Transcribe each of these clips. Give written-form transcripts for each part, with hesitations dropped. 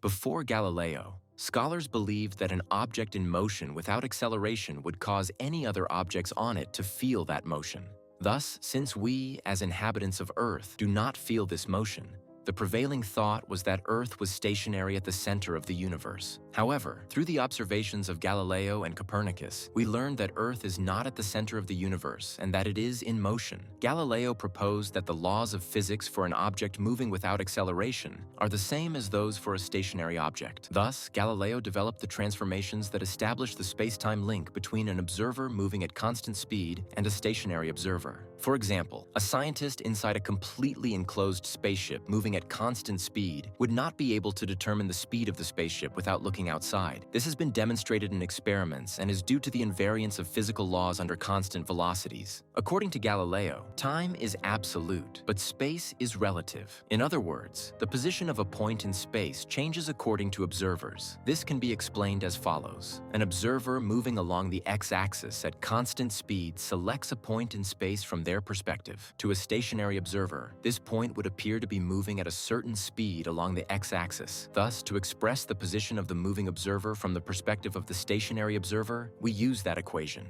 Before Galileo, scholars believed that an object in motion without acceleration would cause any other objects on it to feel that motion. Thus, since we, as inhabitants of Earth, do not feel this motion, the prevailing thought was that Earth was stationary at the center of the universe. However, through the observations of Galileo and Copernicus, we learned that Earth is not at the center of the universe and that it is in motion. Galileo proposed that the laws of physics for an object moving without acceleration are the same as those for a stationary object. Thus, Galileo developed the transformations that establish the space-time link between an observer moving at constant speed and a stationary observer. For example, a scientist inside a completely enclosed spaceship moving at constant speed would not be able to determine the speed of the spaceship without looking outside. This has been demonstrated in experiments and is due to the invariance of physical laws under constant velocities. According to Galileo, time is absolute, but space is relative. In other words, the position of a point in space changes according to observers. This can be explained as follows. An observer moving along the x-axis at constant speed selects a point in space from their perspective. To a stationary observer, this point would appear to be moving at a certain speed along the x-axis. Thus, to express the position of the moving observer from the perspective of the stationary observer, we use that equation.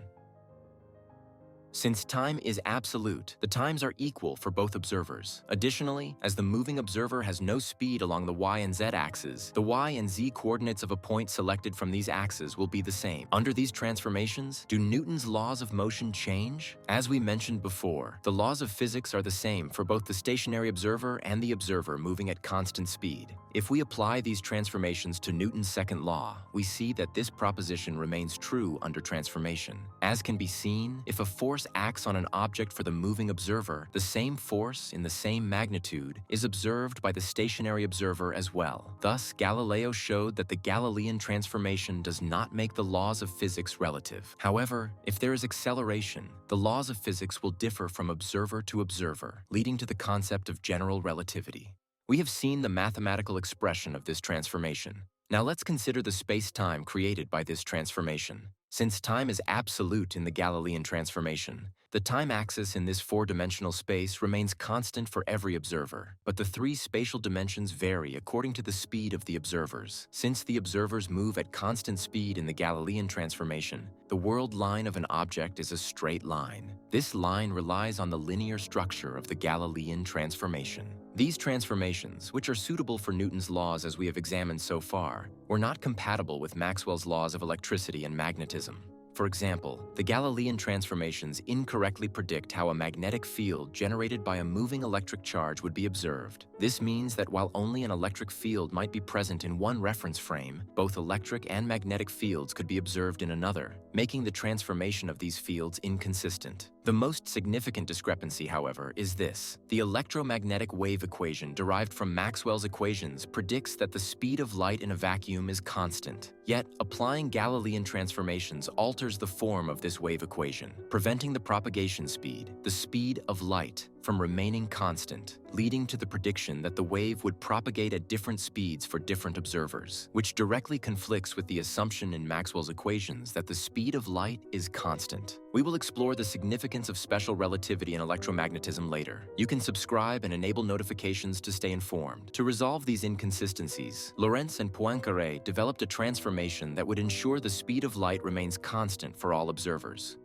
Since time is absolute, the times are equal for both observers. Additionally, as the moving observer has no speed along the y and z axes, the y and z coordinates of a point selected from these axes will be the same. Under these transformations, do Newton's laws of motion change? As we mentioned before, the laws of physics are the same for both the stationary observer and the observer moving at constant speed. If we apply these transformations to Newton's second law, we see that this proposition remains true under transformation. As can be seen, if a force acts on an object for the moving observer, the same force in the same magnitude is observed by the stationary observer as well. Thus, Galileo showed that the Galilean transformation does not make the laws of physics relative. However, if there is acceleration, the laws of physics will differ from observer to observer, leading to the concept of general relativity. We have seen the mathematical expression of this transformation. Now let's consider the space-time created by this transformation. Since time is absolute in the Galilean transformation, the time axis in this four-dimensional space remains constant for every observer, but the three spatial dimensions vary according to the speed of the observers. Since the observers move at constant speed in the Galilean transformation, the world line of an object is a straight line. This line relies on the linear structure of the Galilean transformation. These transformations, which are suitable for Newton's laws as we have examined so far, were not compatible with Maxwell's laws of electricity and magnetism. For example, the Galilean transformations incorrectly predict how a magnetic field generated by a moving electric charge would be observed. This means that while only an electric field might be present in one reference frame, both electric and magnetic fields could be observed in another, making the transformation of these fields inconsistent. The most significant discrepancy, however, is this. The electromagnetic wave equation derived from Maxwell's equations predicts that the speed of light in a vacuum is constant. Yet, applying Galilean transformations alters the form of this wave equation, preventing the propagation speed, the speed of light, from remaining constant, leading to the prediction that the wave would propagate at different speeds for different observers, which directly conflicts with the assumption in Maxwell's equations that the speed of light is constant. We will explore the significance of special relativity and electromagnetism later. You can subscribe and enable notifications to stay informed. To resolve these inconsistencies, Lorentz and Poincaré developed a transformation that would ensure the speed of light remains constant for all observers.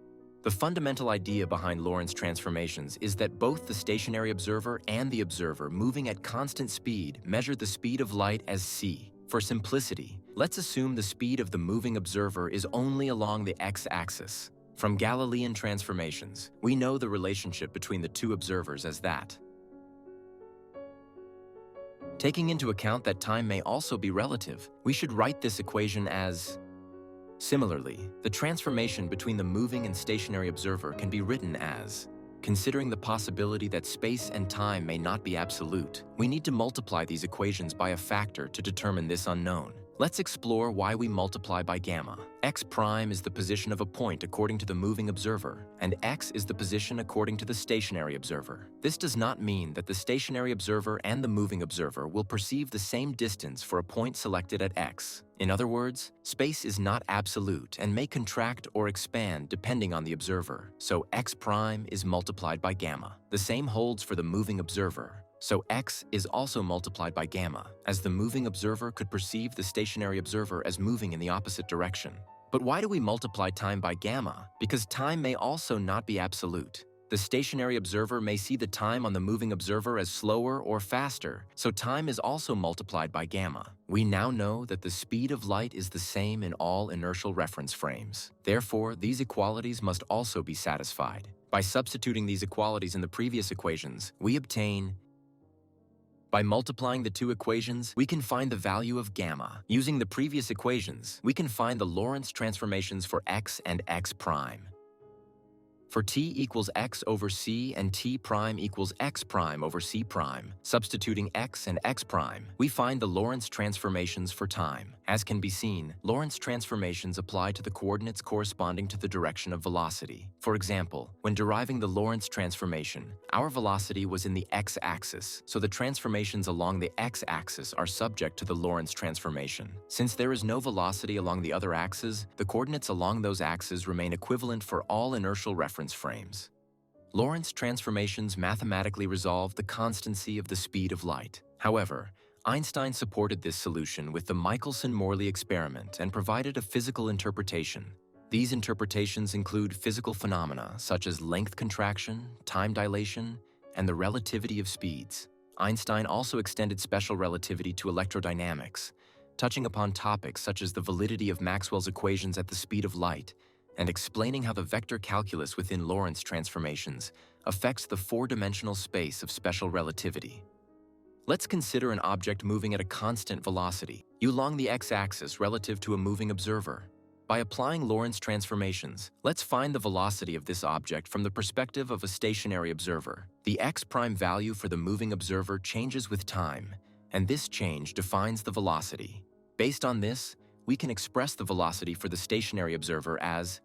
The fundamental idea behind Lorentz transformations is that both the stationary observer and the observer moving at constant speed measure the speed of light as c. For simplicity, let's assume the speed of the moving observer is only along the x-axis. From Galilean transformations, we know the relationship between the two observers as that. Taking into account that time may also be relative, we should write this equation as. Similarly, the transformation between the moving and stationary observer can be written as. Considering the possibility that space and time may not be absolute, we need to multiply these equations by a factor to determine this unknown. Let's explore why we multiply by gamma. X prime is the position of a point according to the moving observer, and x is the position according to the stationary observer. This does not mean that the stationary observer and the moving observer will perceive the same distance for a point selected at x. In other words, space is not absolute and may contract or expand depending on the observer, so x prime is multiplied by gamma. The same holds for the moving observer. So x is also multiplied by gamma, as the moving observer could perceive the stationary observer as moving in the opposite direction. But why do we multiply time by gamma? Because time may also not be absolute. The stationary observer may see the time on the moving observer as slower or faster, so time is also multiplied by gamma. We now know that the speed of light is the same in all inertial reference frames. Therefore, these equalities must also be satisfied. By substituting these equalities in the previous equations, we obtain. By multiplying the two equations, we can find the value of gamma. Using the previous equations, we can find the Lorentz transformations for x and x prime. For t equals x over c and t prime equals x prime over c prime, substituting x and x prime, we find the Lorentz transformations for time. As can be seen, Lorentz transformations apply to the coordinates corresponding to the direction of velocity. For example, when deriving the Lorentz transformation, our velocity was in the x-axis, so the transformations along the x-axis are subject to the Lorentz transformation. Since there is no velocity along the other axes, the coordinates along those axes remain equivalent for all inertial reference frames. Lorentz transformations mathematically resolve the constancy of the speed of light. However, Einstein supported this solution with the Michelson-Morley experiment and provided a physical interpretation. These interpretations include physical phenomena such as length contraction, time dilation, and the relativity of speeds. Einstein also extended special relativity to electrodynamics, touching upon topics such as the validity of Maxwell's equations at the speed of light, and explaining how the vector calculus within Lorentz transformations affects the four-dimensional space of special relativity. Let's consider an object moving at a constant velocity, u along the x-axis relative to a moving observer. By applying Lorentz transformations, let's find the velocity of this object from the perspective of a stationary observer. The x-prime value for the moving observer changes with time, and this change defines the velocity. Based on this, we can express the velocity for the stationary observer as.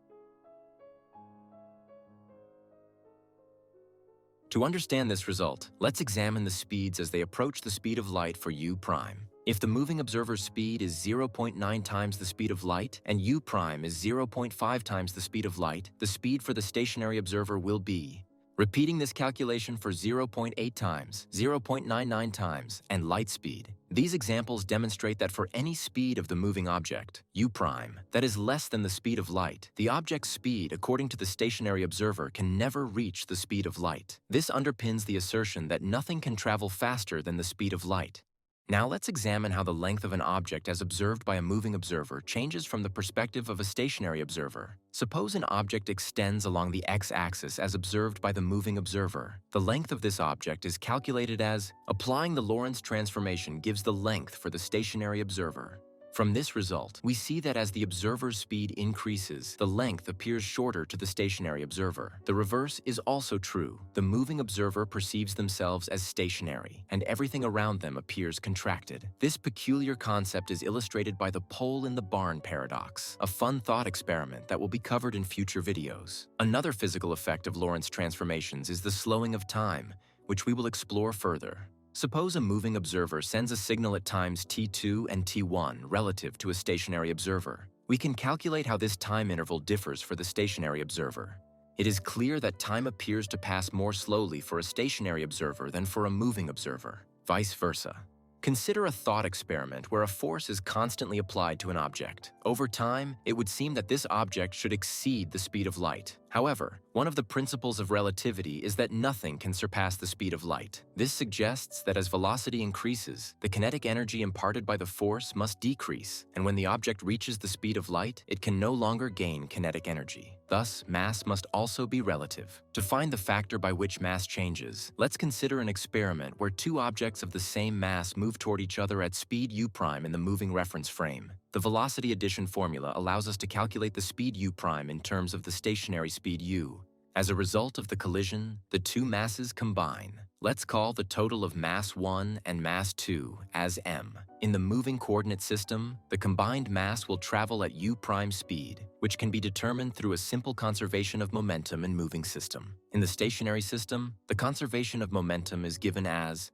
To understand this result, let's examine the speeds as they approach the speed of light for u prime. If the moving observer's speed is 0.9 times the speed of light and u prime is 0.5 times the speed of light, the speed for the stationary observer will be. Repeating this calculation for 0.8 times, 0.99 times, and light speed. These examples demonstrate that for any speed of the moving object, u prime, that is less than the speed of light, the object's speed, according to the stationary observer, can never reach the speed of light. This underpins the assertion that nothing can travel faster than the speed of light. Now let's examine how the length of an object as observed by a moving observer changes from the perspective of a stationary observer. Suppose an object extends along the x-axis as observed by the moving observer. The length of this object is calculated as applying the Lorentz transformation gives the length for the stationary observer. From this result, we see that as the observer's speed increases, the length appears shorter to the stationary observer. The reverse is also true. The moving observer perceives themselves as stationary, and everything around them appears contracted. This peculiar concept is illustrated by the pole in the barn paradox, a fun thought experiment that will be covered in future videos. Another physical effect of Lorentz transformations is the slowing of time, which we will explore further. Suppose a moving observer sends a signal at times t2 and t1 relative to a stationary observer. We can calculate how this time interval differs for the stationary observer. It is clear that time appears to pass more slowly for a stationary observer than for a moving observer, vice versa. Consider a thought experiment where a force is constantly applied to an object. Over time, it would seem that this object should exceed the speed of light. However, one of the principles of relativity is that nothing can surpass the speed of light. This suggests that as velocity increases, the kinetic energy imparted by the force must decrease, and when the object reaches the speed of light, it can no longer gain kinetic energy. Thus, mass must also be relative. To find the factor by which mass changes, let's consider an experiment where two objects of the same mass move toward each other at speed u prime in the moving reference frame. The velocity addition formula allows us to calculate the speed u prime in terms of the stationary speed u. As a result of the collision, the two masses combine. Let's call the total of mass 1 and mass 2 as m. In the moving coordinate system, the combined mass will travel at u prime speed, which can be determined through a simple conservation of momentum in moving system. In the stationary system, the conservation of momentum is given as.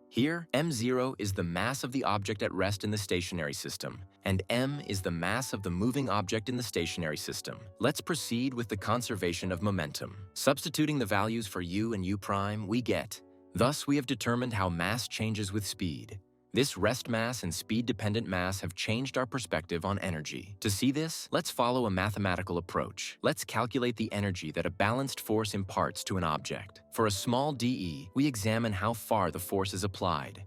Here, m0 is the mass of the object at rest in the stationary system, and m is the mass of the moving object in the stationary system. Let's proceed with the conservation of momentum. Substituting the values for u and u prime, we get Thus, we have determined how mass changes with speed. This rest mass and speed-dependent mass have changed our perspective on energy. To see this, let's follow a mathematical approach. Let's calculate the energy that a balanced force imparts to an object. For a small dE, we examine how far the force is applied.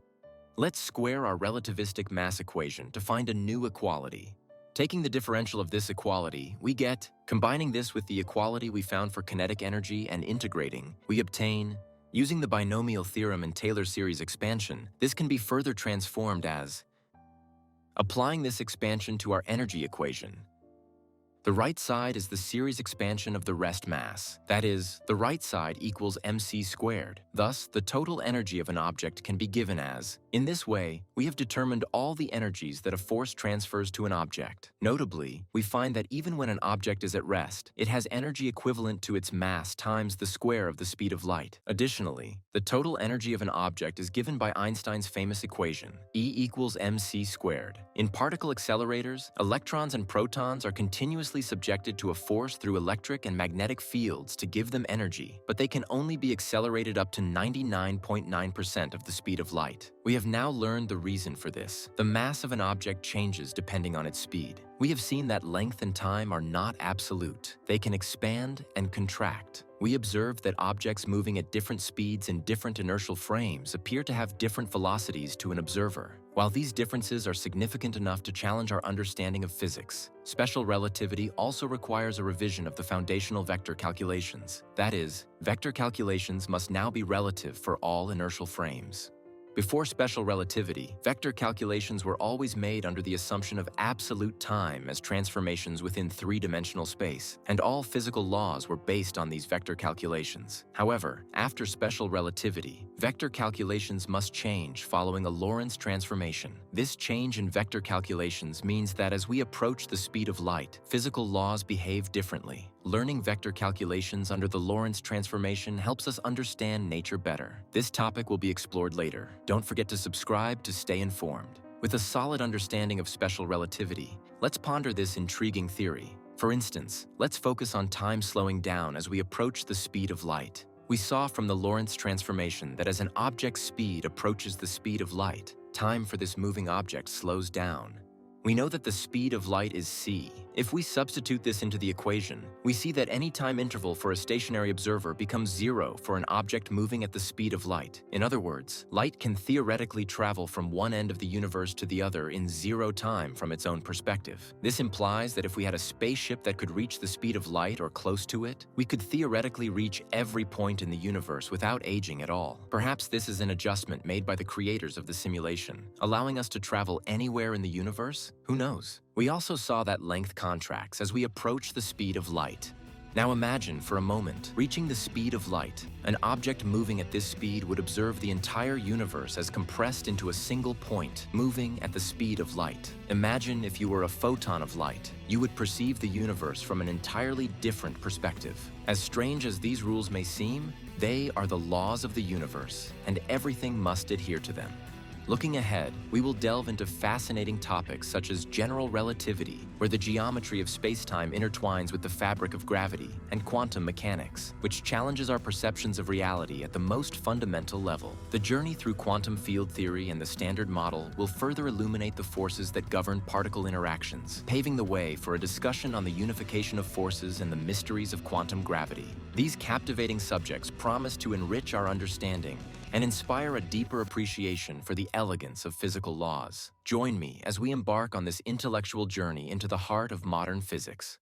Let's square our relativistic mass equation to find a new equality. Taking the differential of this equality, we get, combining this with the equality we found for kinetic energy and integrating, we obtain. Using the binomial theorem and Taylor series expansion, this can be further transformed as applying this expansion to our energy equation. The right side is the series expansion of the rest mass. That is, the right side equals mc squared. Thus, the total energy of an object can be given as. In this way, we have determined all the energies that a force transfers to an object. Notably, we find that even when an object is at rest, it has energy equivalent to its mass times the square of the speed of light. Additionally, the total energy of an object is given by Einstein's famous equation, E equals mc squared. In particle accelerators, electrons and protons are continuously subjected to a force through electric and magnetic fields to give them energy, but they can only be accelerated up to 99.9% of the speed of light. We have now learned the reason for this. The mass of an object changes depending on its speed. We have seen that length and time are not absolute. They can expand and contract. We observed that objects moving at different speeds in different inertial frames appear to have different velocities to an observer. While these differences are significant enough to challenge our understanding of physics, special relativity also requires a revision of the foundational vector calculations. That is, vector calculations must now be relative for all inertial frames. Before special relativity, vector calculations were always made under the assumption of absolute time as transformations within three-dimensional space, and all physical laws were based on these vector calculations. However, after special relativity, vector calculations must change following a Lorentz transformation. This change in vector calculations means that as we approach the speed of light, physical laws behave differently. Learning vector calculations under the Lorentz transformation helps us understand nature better. This topic will be explored later. Don't forget to subscribe to stay informed. With a solid understanding of special relativity, let's ponder this intriguing theory. For instance, let's focus on time slowing down as we approach the speed of light. We saw from the Lorentz transformation that as an object's speed approaches the speed of light, time for this moving object slows down. We know that the speed of light is c. If we substitute this into the equation, we see that any time interval for a stationary observer becomes 0 for an object moving at the speed of light. In other words, light can theoretically travel from one end of the universe to the other in 0 time from its own perspective. This implies that if we had a spaceship that could reach the speed of light or close to it, we could theoretically reach every point in the universe without aging at all. Perhaps this is an adjustment made by the creators of the simulation, allowing us to travel anywhere in the universe. Who knows? We also saw that length contracts as we approach the speed of light. Now imagine for a moment reaching the speed of light. An object moving at this speed would observe the entire universe as compressed into a single point, moving at the speed of light. Imagine if you were a photon of light. You would perceive the universe from an entirely different perspective. As strange as these rules may seem, they are the laws of the universe, and everything must adhere to them. Looking ahead, we will delve into fascinating topics such as general relativity, where the geometry of space-time intertwines with the fabric of gravity, and quantum mechanics, which challenges our perceptions of reality at the most fundamental level. The journey through quantum field theory and the Standard Model will further illuminate the forces that govern particle interactions, paving the way for a discussion on the unification of forces and the mysteries of quantum gravity. These captivating subjects promise to enrich our understanding and inspire a deeper appreciation for the elegance of physical laws. Join me as we embark on this intellectual journey into the heart of modern physics.